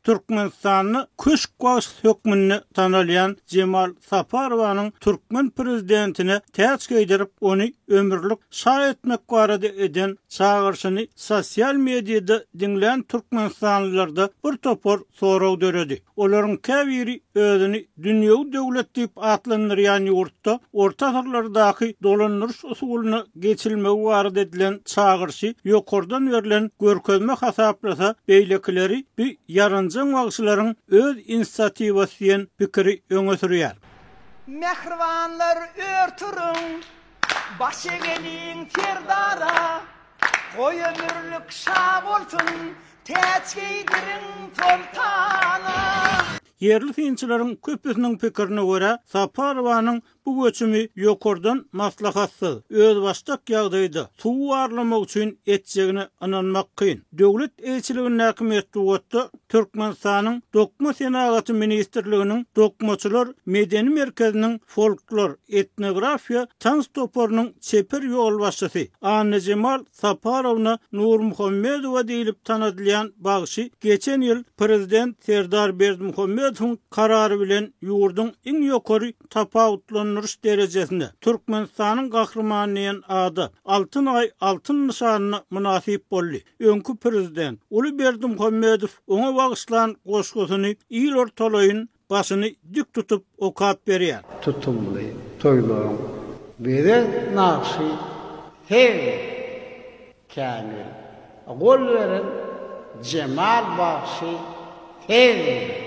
Türkmenistan'ı köşk hökmünü tanalayan Cemal Saparova'nın Türkmen prezidentine täç geydirip onu ömürlük şah etmek barada eden çağırşyny sosial mediada dinleyen Türkmenistanlılarda bir topor soraw döredi. Olaryň käbiri özüni dünýäwi döwlet diýip atlanýan ýurtda orta asyrlardaky dolanýyş usulyny geçilmegi barada edilen çağırşy ýokardan berilen görkezme hasaplasa beýlekileri bir yaranjak wagşylaryň öz inisiatiwasyny pikiri öňe sürýär. Mehribanlar örtürün başegelin terdara koy ömürlük şah bolsun täç geydirin sultana. Yerli finçilerin köpüsünün pikirini göre Saparova'nın bu göçümü ýokardan maslahatsız, öz başdak ýagdaýda suw arlamak üçin etjegini ananmak kyn. Döwlet elçiliginiň häkimet wagtda Türkmenistanyň Dokma Senaty ministrliginiň Dokmaçylar medeni merkeziniň folklor etnografiýa tans toporynyň çeper ýol başçysy Anna Cemal Saparovna Nurmuhammedowa diýilip tanydylýan bagşy geçen ýyl prezident Serdar Berdimuhammedowyň karary bilen ýurdun iň ýokary tapawutlanýan derejesinde Türkmenistanyň gahrymanyň ady Altyn ay altyn nişanyna munasip boldy. Öňkü prezident Uly Berdimuhammedow oňa bagyslan goşgusyny ýyl ortalaýyn başyny dik tutup okap berýär. Tutumly toýlaryň biri naşy hev kamil. Gol veren Cemal Baxşy hev.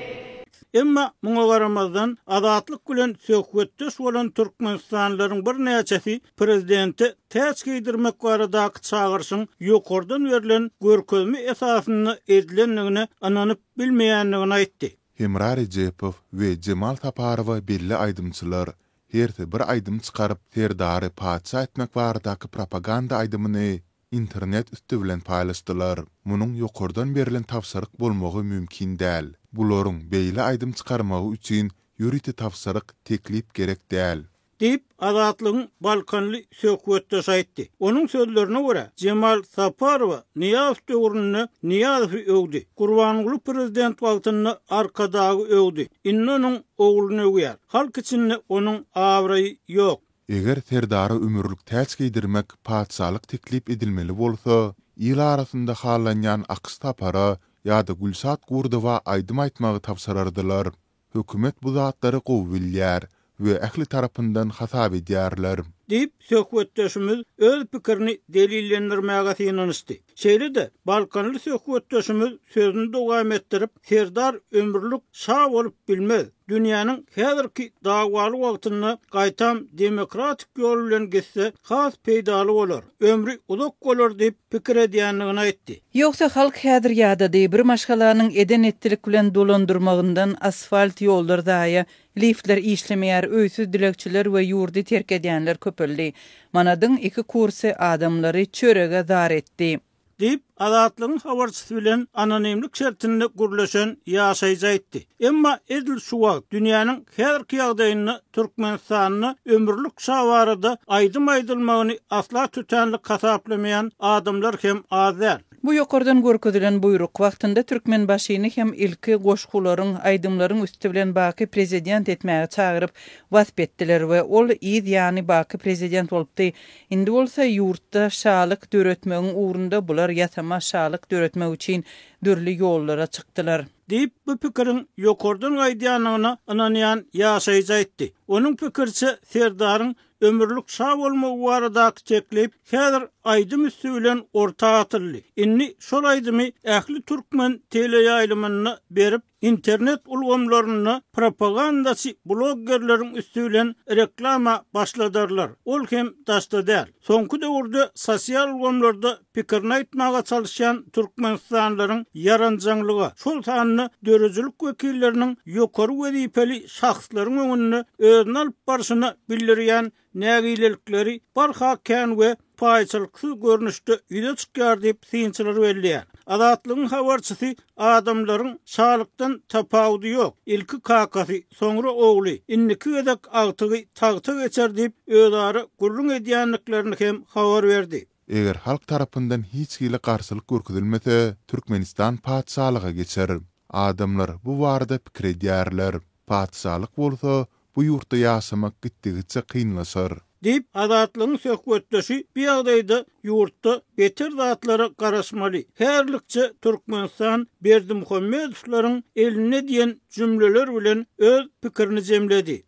Emma muňa garamazdan azatlyk bilen söhbetdeş bolan Türkmenistanlylaryň bir näçesi prezidenti täç geydirmek baradaky çağırşyň ýokardan berilen görkezme esasyny edilenligini ananyp bilmeýänligini aýtdy. Hemrar Rejepow we Cemal Saparowa belli aýdymçylar herte bir aýdym çykaryp terdary paça etmek baradaky propaganda aýdymyny internet üstü bilen paýlaşdylar. Munyň ýokardan berilen tawsaryk bolmagy mümkin däl. Bularyň beýle aýdym çykarmagy üçin ýüriti tawsaryk teklip gerek däl. Deyip azatlygyň Balkanly söhbetdeş aýtdy. Onuň sözlerine görä Cemal Saparowa Niýazow döwründe Niýazowy öwdi. Gurbanguly prezident wagtyny arkadagy öwdi. Innonyň ogluny öwýär. Halk içinde onuň awraýy ýok. Eger Serdary ömürlük täç geydirmek paçalyk teklip edilmeli bolsa, ýyl arasynda halanýan Aqsta para ýa-da Gülsat Gurdowa aýdym aýtmagy tapsarardylar. Hökümet bu zatlary gowulýar we ähli tarapyndan hasap edýärler. Deyip söhbetdeşimiz öz pikirini delillendirmäge synanyşdy. Şeýle-de Balkanly söhbetdeşimiz sözüni dowam etdirip Serdar ömürlük şah bolup bilmez. Dünýäniň häzirki dagwaly wagtyny gaýtam demokratik ýol bilen geçse has peýdaly bolar. Ömri uzak bolar diýip pikir edýänligini aýtdy. Ýoksa halk häzir ýa-da bir maşgalanyň eden ettirik bilen dolandyrmagyndan asfalt ýollar daýa liftler işlemeýär, öýsüz dilekçiler we ýurdy terk edýänler köpeldi. Manadyň iki kursy adamlary çörege zar etdi. Deyip azatlygyň habarçysy bilen anonimlik şertinde gürleşen ýaşaýjy aýtdy. Emma edil şu wagt dünýäniň häzirki ýagdaýyny Türkmenistanyny ömürlük şah barada aýdym aýdylmagyny asla tütänlik hasaplamaýan adamlar hem azar. Bu ýokardan görkezilen buyruk wagtynda Türkmen başyny hem ilki goşgularyň aýdymlaryň üstü bilen baky prezident etmäge çağıryp wasp etdiler we ol ýyl ýany baky prezident bolupdy. Indi bolsa ýurtda şahlyk döretmegiň ugrunda bular ýasama şahlyk döretmek üçin dürli ýollara çykdylar. Deyip bu pikirin ýokardan aýdýanyny ananýan ýaşaýjy aýtdy. Onuň pikirçe Serdaryň ömürlük şah bolmagy baradaky teklip häzir aýdym üstü bilen orta atyldy. Inni şol aýdymy ähli türkmen teleýaýlymyny berip internet ulgamlaryny propagandaçy bloggerleriň üstü bilen reklama başladylar. Ol hem daşda däl. Soňky döwürde sosial ulgamlarda pikirini aýtmaga çalışan Türkmenistanlylaryň yaranjanglygy, şol sanyny dörejilik wekilleriniň ýokary wezipeli şahslaryň öňünde özüne alyp barşyny bildirýän nägilelikleri barha kän we paýçylyksy görnüşde ýüze çykýar diýip synçylar berýär. Azatlygyň habarçysy adamlaryň şahlykdan tapawudy ýok. Ilki kakasy, soňra ogly, inniki edek agtygy tagta geçer diýip özleri gurrun edýänliklerini hem habar berdi. Eger halk tarapyndan hiç hili garşylyk görkezilmese, Türkmenistan paçalyga geçer. Adamlar bu barada pikir edýärler. Padşalyk bolsa bu ýurtda ýaşamak gitdigiçe kynlaşar. Dip adatlygyň söhbetdeşi bir ýagdaýda ýurtda beter zatlara garaşmaly. Herlikçe Türkmenistan Berdimuhammedowlaryň eline diýen jümleler bilen öz pikirini jemledi.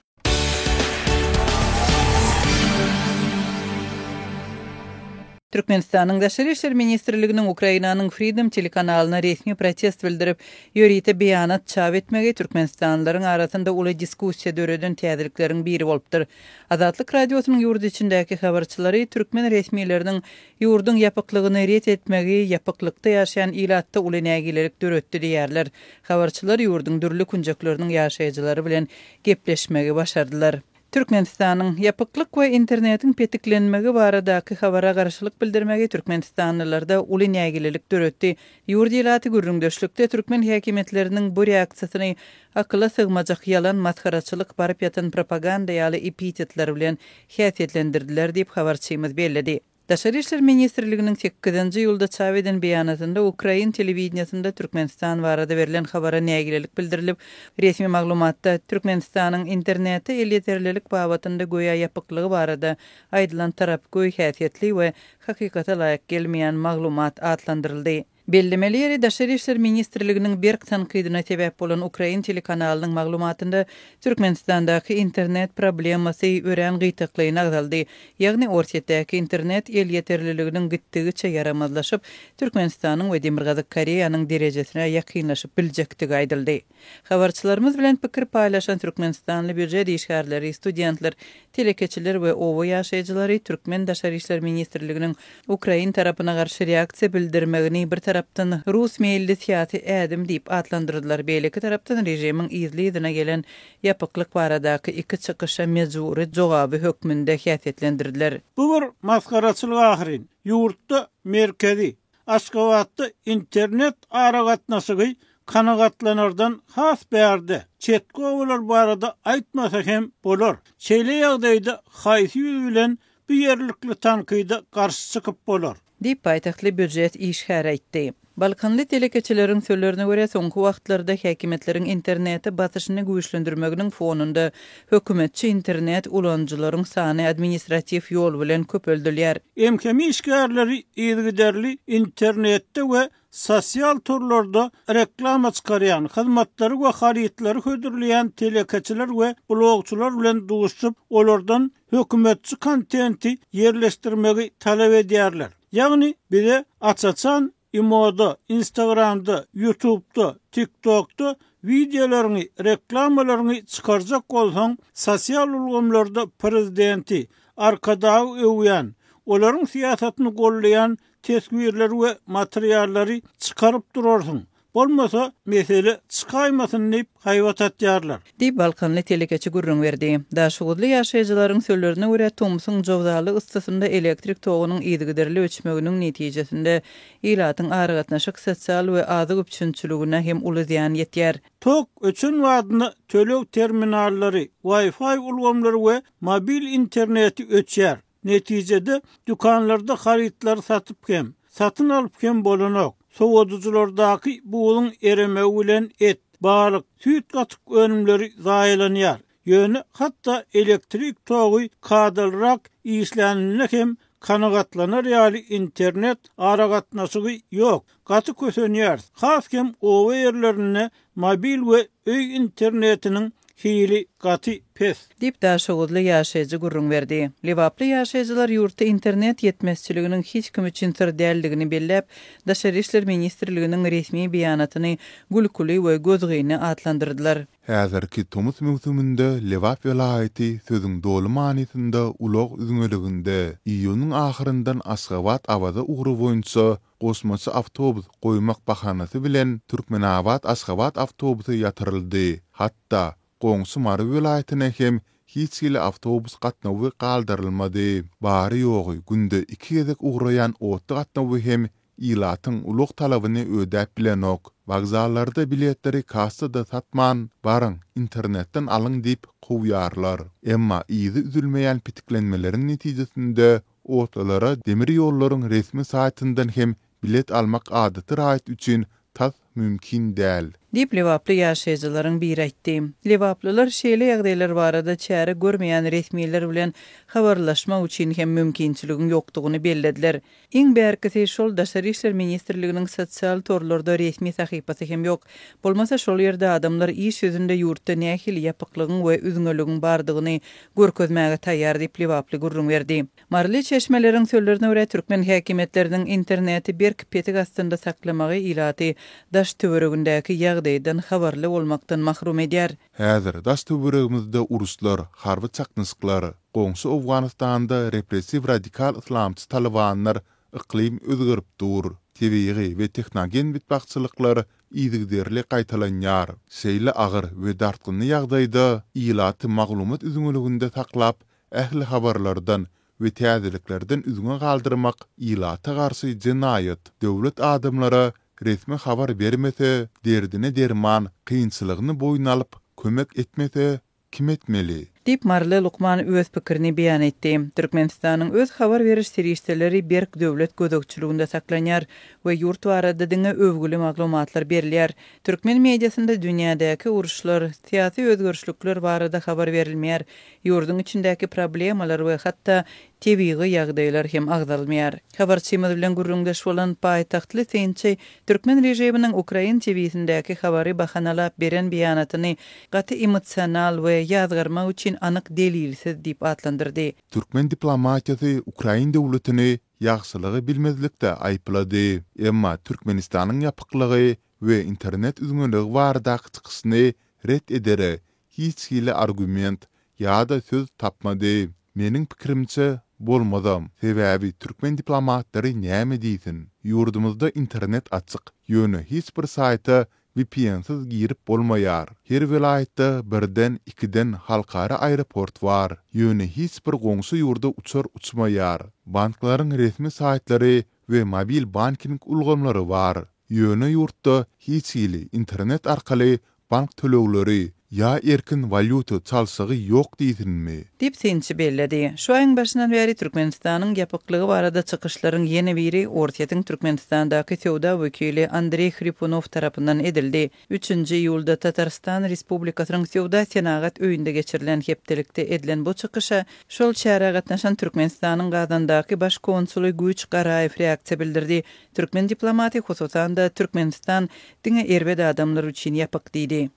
Türkmenistanyň Daşary işler ministrliginiň Ukrainanyň Freedom telekanalyna resmi protest bildirip, ýörite beýanat çap etmegi türkmenistanlylaryň arasynda uly diskussiýa döreden täzelikleriň biri bolupdyr. Azatlyk radiosynyň ýurt içindäki habarçylary türkmen resmiýetleriniň ýurdun ýapyklygyny ret etmegi, ýapyklykda ýaşaýan ilatda uly nägilerik döretdi diýerler. Habarçylar ýurdun dürli kunjaklarynyň ýaşaýjylary bilen gepleşmegi başardylar. Türkmenistanyň ýapyklyk we internetiň petiklenmegi baradaky habara garşylyk bildirmegi türkmenistanlylarda uly nägilelik döretdi. Ýurt ýylaty gürrüňdeşlikde türkmen häkimetleriniň bu reaksiýasyny akla sygmajak ýalan maskaraçylyk baryp ýatan propaganda ýaly epitetler bilen häsiýetlendirdiler diýip habarçymyz bellädi. Daşary işler ministrliginiň 8-nji ýylda çap eden beýanatynda Ukrain telewizionyasynda Türkmenistan barada berilen habara nägilelik bildirilip, resmi maglumatda Türkmenistanyň interneti el ýeterlilik babatynda goýa ýapyklygy barada aýdylan tarap goý häsiýetli we hakykata laýyk gelmeýän maglumat atlandyryldy. Bellemeleri Daşary işler ministrliginiň berk tankydyna sebäp bolan Ukrain telekanalynyň maglumatynda Türkmenistandaky internet problemasy ören gytyklygyna agdaldy. Ýagny orsetdäki internet el ýeterliliginiň gitdigiçe yaramazlaşyp, Türkmenistanyň we Demirgazyk Koreýanyň derejesine ýakynlaşyp biljekdigi aýdyldy. Habarçylarymyz bilen pikir paýlaşan Türkmenistanly büdjet işgärleri, studentler, telekeçiler we owa ýaşaýjylary Türkmen Daşary işler ministrliginiň Ukrain tarapyna garşy reaksiýa bildirmegini bir tarapdan Rus meýilli siýasy ädim diýip atlandyrdylar. Beýleki tarapdan rejimiň izlidine gelen ýapyklyk baradaky iki çykyşa mejburi jogaby hökmünde häsiýetlendirdiler. Bu bir maskaraçylyk ahyrin. Ýurtda merkezi Aşgabatda internet aragatnaşygy kanagatlanardan has bärde. Çetki owalar barada aýtmasa hem bolar. Şeýle ýagdaýda haýsy ýüz bilen bu ýerlikli tankyda garşy çykyp bolar. Diýip paýtahtly büdjet işgär aýtdy. Balkanly telekeçileriň sözlerine görä soňky wagtlarda häkimetleriň interneti batyşyny güýçlendirmeginiň fonunda hökümetçi internet ulanjylaryň sany administrativ ýol bilen köpeldilýär. Emkemi işgärleri ýygyderli internetde we sosial turlarda reklama çykarýan, hyzmatlary we harytlary hödürleýän telekeçiler we blogçular bilen duşup, olardan hökümetçi kontenti ýerleşdirmegi talap edýärler. Ýagny bize açaçan Imoda, Instagramda, YouTube'da, TikTok'da videolaryny, reklamalaryny çykarjak bolsaň, sosial ulgamlarda prezidenti arkadagy öwýän, olaryň siýasatyny gollaýan tesbirler we materiallary çykaryp durarsyň. Bolmasa mesele çykaýmasyn diýip haýwat atýarlar. Diýip Balkanly telekeçi gurrun berdi. Daşugudly ýaşaýjylaryň sözlerine görä Tomsyň jowdaly ıstysynda elektrik togunyň ýygyderli öçmeginiň netijesinde ýylatyň aragatnaşyk sosial we azyk üçinçiligine hem uly ziýan ýetýär. Tok öçün wadyny tölew terminallary, Wi-Fi ulgamlary we mobil interneti öçýär. Netijede dükanlarda harytlar satyp hem, satyn alyp hem bolanok. Sowadyjylardaky buğulun eremegi bilen et, balyk, süýt gatyk önümleri zaýlanýar. Ýöne hatda elektrik togy kadylrak işlenine hem kanagatlanar ýaly internet aragatnaşygy ýok. Gaty kösenýär. Haskem owa ýerlerine mobil we öý internetiniň hili gaty pes. Dip daşugudly ýaşaýjy gurrun berdi. Lewaply ýaşaýjylar ýurtda internet ýetmezçiliginiň hiç kim üçin sir däldigini belläp, Daşary işler ministrliginiň resmi beýanatyny gülküli we gözgüni atlandyrdylar. Häzirki Tomuz mewsumynda Lewap welaýaty sözüň dolu manysynda ulaq üzüňeliginde iýunyň ahyryndan Aşgabat awaza ugry boýunça gosmasy awtobus goýmak bahanasy bilen Türkmenabad Aşgabat awtobusy ýatyryldy. Hatda Goňsy Mary welaýatyna hem hiç ýyly awtobus gatnawy galdyrylmady. Bary ýogy günde 2 gezek ugraýan otly gatnawy hem ýylatyň uluk talabyny ödäp bilenok. Wagzallarda biletleri kassada satman, barın internetten alın diýip goýarlar. Emma iýdi üzülmeýän pitiklenmeleriň netijesinde otlara demir ýollaryň resmi saýtyndan hem bilet almak adaty raýat üçin tas mümkin däl. Dip Lewaply ýaşaýjylaryň biri aýtdy. Lewaplylar şeýle ýagdaýlar barada çäre görmeýän resmiler bilen habarlaşma üçin hem mümkinçiligiň ýokdugyny bellediler. Iň bärkisi şol Daşary işler ministrliginiň sosial torlarda resmi sahypasy hem ýok. Bolmasa şol ýerde adamlar iş sözünde ýurtda nähil ýapyklygyň we üzüňlügiň bardygyny görkezmäge taýýar dip Lewaply gurrun berdi. Marly çeşmeleriň sözlerine görä türkmen häkimetleriniň interneti bir petik astynda saklamagy ilaty daş töweregindäki ýagdaýdan habarly bolmakdan mahrum edýär. Häzir daş töweregimizde uruslar, harby çaknysyklar, goňşy Awganistanda repressiw radikal islamçy talibanlar iklim özgürip dur. Tebiği we texnogen bitbaqçylyklar iýdigderli gaýtalanýar. Şeýle agyr we dartgynly ýagdaýda ilaty maglumat üzüňlüginde taklap, ähli habarlardan we täzeliklerden üzüňe galdyrmak ilata garşy jinayet. Döwlet adamlara resmi habar bermese, derdine derman, kynçylygyny boýuna alyp kömek etmese kim etmeli? Dip Marly Lukman öz pikirini beýan etdi. Türkmenistanyň öz habar beriş serýisleri berk döwlet gözegçiliginde saklanýar we ýurt barada diňe övgüli maglumatlar berilýär. Türkmen mediasynda dünýädäki uruşlar, syýasy özgörüşlikler barada habar berilmeýär. Ýurduň içindäki problemalar we hatda tebiği ýagdaýlar hem agdalmaýar. Habarçymyz bilen gurrundaş bolan paýtaxtly Sençe Türkmen rejiminiň Ukrain TV-sindäki habary bahanalap beren beýanatyny gaty emotsional we ýazgarma üçin anyk delilsiz diýip atlandyrdy. Türkmen diplomatiýasy Ukrain döwletini ýagşylygy bilmezlikde aýplady. Emma Türkmenistanyň ýapyklygy we internet üzüňlügi barada çykyşyny ret edere hiç hile argument ýa-da söz tapmady. Meniň pikirimçe bolmadam. Sebäbi Türkmen diplomatlary näme diýsin? Ýurdumyzda internet açyk. Ýöne hiç bir saýta VPN-siz girip bolmaýar. Her vilayetde birden, ikiden halkara aeroport var. Ýöne hiç bir goňşy ýurda uçar uçmaýar. Banklaryň resmi saýtlary we mobil banking ulgamlary var. Ýöne ýurtda hiç hili internet arkaly bank tölegleri ya erkin valyuta çalsagy ýok diýsinmi? Dip Sençi belledi. Şu aýyň başyndan beri Türkmenistanyň ýapyklygy barada çykyşlaryň ýene biri Ortaýa Türkmenistandaky sowda wekili Andrey Khripunov tarapyndan edildi. 3-nji ýulda Tatarstan Respublikasynyň sowda senagat öýünde geçirilen hepdelikde edilen bu çykysha şol çäre gatnaşan Türkmenistanyň Gazandaky baş konsuly Güýç Garaýew reaksiýa bildirdi. Türkmen diplomatiýa hususanda da Türkmenistan diňe erbede adamlar üçin ýapyk diýdi.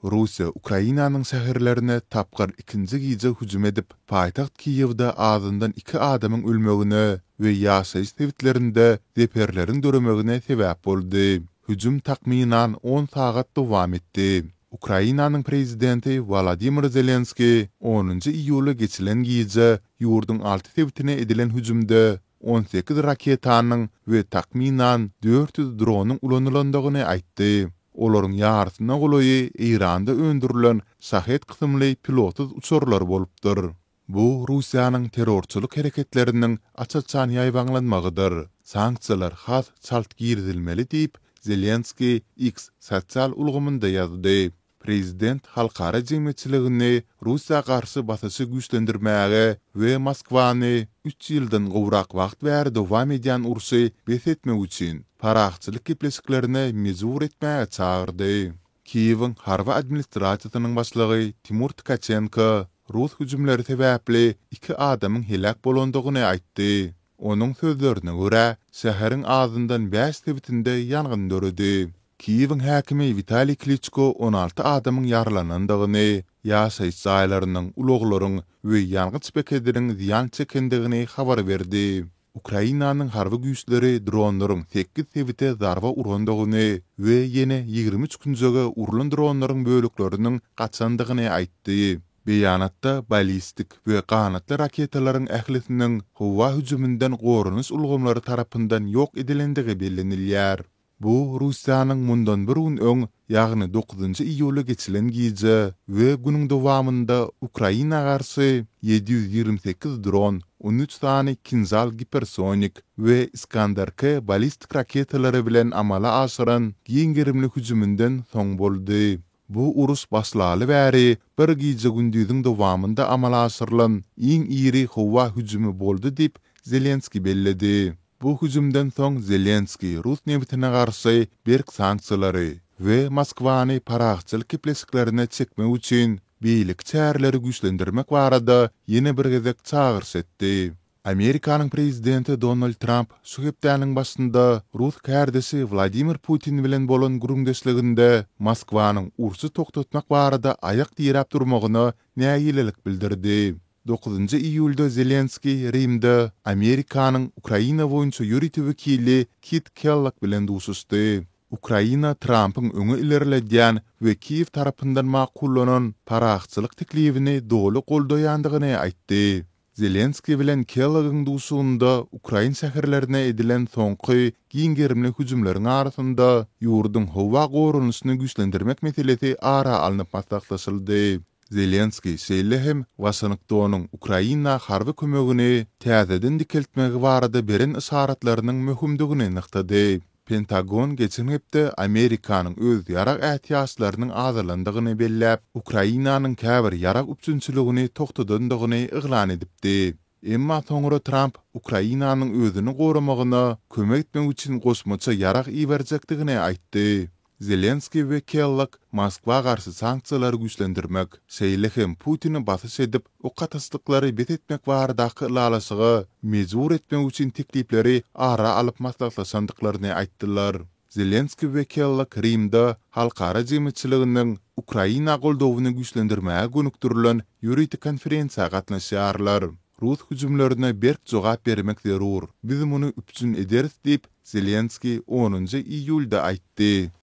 Russiya Ukrainanyň şäherlerine tapgar ikinji gije hüjüm edip, paýtaxt Kiýewde azyndan 2 adamyň ölmegine we ýaşaýyş tebitlerinde deperleriň döremegine sebäp boldy. Hüjüm takminan 10 sagat dowam etdi. Ukrainanyň prezidenti Volodymyr Zelenski 10-njy iýuly geçilen gije ýurduň 6 tebitine edilen hüjümde 18 raketanyň we takminan 400 dronyň ulanylandygyny aýtdy. Olaryň ýarsyna golaýy Iranda öndürilen Shahed kysymly pilotsuz uçurlar bolupdyr. Bu Russiýanyň terrorçylyk hereketlerining açyk-çan ýaýbanlanmagydyr. Sanksiýalar has çalt girdilmeli diýip Zelenski X sosial ulgamynda ýazdy. Prezident halkara jemgyýetçiligini Russiýa garşy basysy güýçlendirmäge we Moskwany 3 ýyldan gowrak wagt bäri dowam edýän urusy besletmek üçin paraxçylyk kepleşiklerine mezur etmäge çağırdy. Kiýewiň harba administrasiýasynyň başlygy Timur Tkachenko Rus hüjümleri sebäpli 2 adamyň helak bolandygyny aýtdy. Onuň sözlerine görä, şäheriň azyndan 5 tebitinde ýangyn döredi. Kiýewiň häkimi Vitaliy Klitschko 16 adamyň ýaralanandygyny, ýaşaýyş jaýlarynyň, ulaglaryň we ýalgyç bekederiň ziýan çekendigini habar berdi. Ukrainanyň harby güýçleri dronlaryň 8 tebite zarba urandygyny we ýene 23 günjege urulan dronlaryň bölükleriniň gaçandygyny aýtdy. Beýanatda ballistik we kanatly raketalaryň ählisiniň howa hüjümünden gorunuş ulgamlary tarapyndan ýok edilendigi bellenilýär. Bu Russiýanyň mundan bir gün öň, ýagny 9-njy iýuly geçilen gije we günüň dowamında Ukraina garşy 728 dron, 13 tane Kinzhal hipersonik we Iskandar-K ballistik raketalary bilen amala aşyran giňgirimli hüjümünden soň boldy. Bu urus başlaly bäri bir gije gündüziň dowamında amala aşyrylan iň iri howa hüjümi boldy diýip Zelenski belledi. Bu hüjümden soň Zelenski Rus nebitine garşy berk sanksiýalary we Moskwany paragçylyk keplesiklerine çekmek üçin biýlik çäreleri güýçlendirmek barada ýene bir gezek çağırş etdi. Amerikanyň prezidenti Donald Trump şu hepdeniň başynda Rus kärdesi Vladimir Putin bilen bolan gurungdeşliginde Moskwanyň ursy toktatmak barada ayak dirap durmagyna näýilelik bildirdi. 9 iyulda Zelenski Rimde Amerikanyň Ukraina boýunça ýürütü wekili Kit Kellogg bilen duşuşdy. Ukraina Trump'ın öňe ilerledýän we Kiev tarapyndan makullanan paragçylyk teklifini dolu goldaýandygyny aýtdy. Zelenski bilen Kellogg'ın duşuğunda Ukraina şäherlerine edilen soňky giňgerimli hüjümleriň arasynda ýurdun howa gorunusyny güýçlendirmek meselesi ara alınıp maslahatlaşyldy. Zelenski şeýlehem Washingtonyň Ukraina harby kömegini täzeden dikeltmegi barada beren isaratlarynyň möhümdigini nyktady. Pentagon geçen hepde Amerikanyň öz ýarak ähtiýaçlarynyň azalandygyny belläp, Ukrainanyň käbir ýarak üçünçiligini toktadandygyny yglan edipdi. Emma soňra Trump Ukrainanyň özüni goramagyna kömek etmek üçin goşmaça ýarak iýerjekdigini aýtdy. Zelenski we Kellogg Moskwa garşy sanksiýalary güýçlendirmek, şeýlehem Putini basys edip, o gataşlyklary bet etmek baradaky lalasygy mejbur etmek üçin teklipleri ara alyp maslahatlaşandyklaryny aýtdylar. Zelenski we Kellogg Rimde halkara jemgyýetçiliginiň Ukraina goldawyny güýçlendirmäge gönükdirilen ýürüýti konferensiýa gatnaşýarlar. Rus hüjümlerine berk jogap bermek zerur. Biz muny üpçün ederiz diýip Zelenski 10 iyulda aýtdy.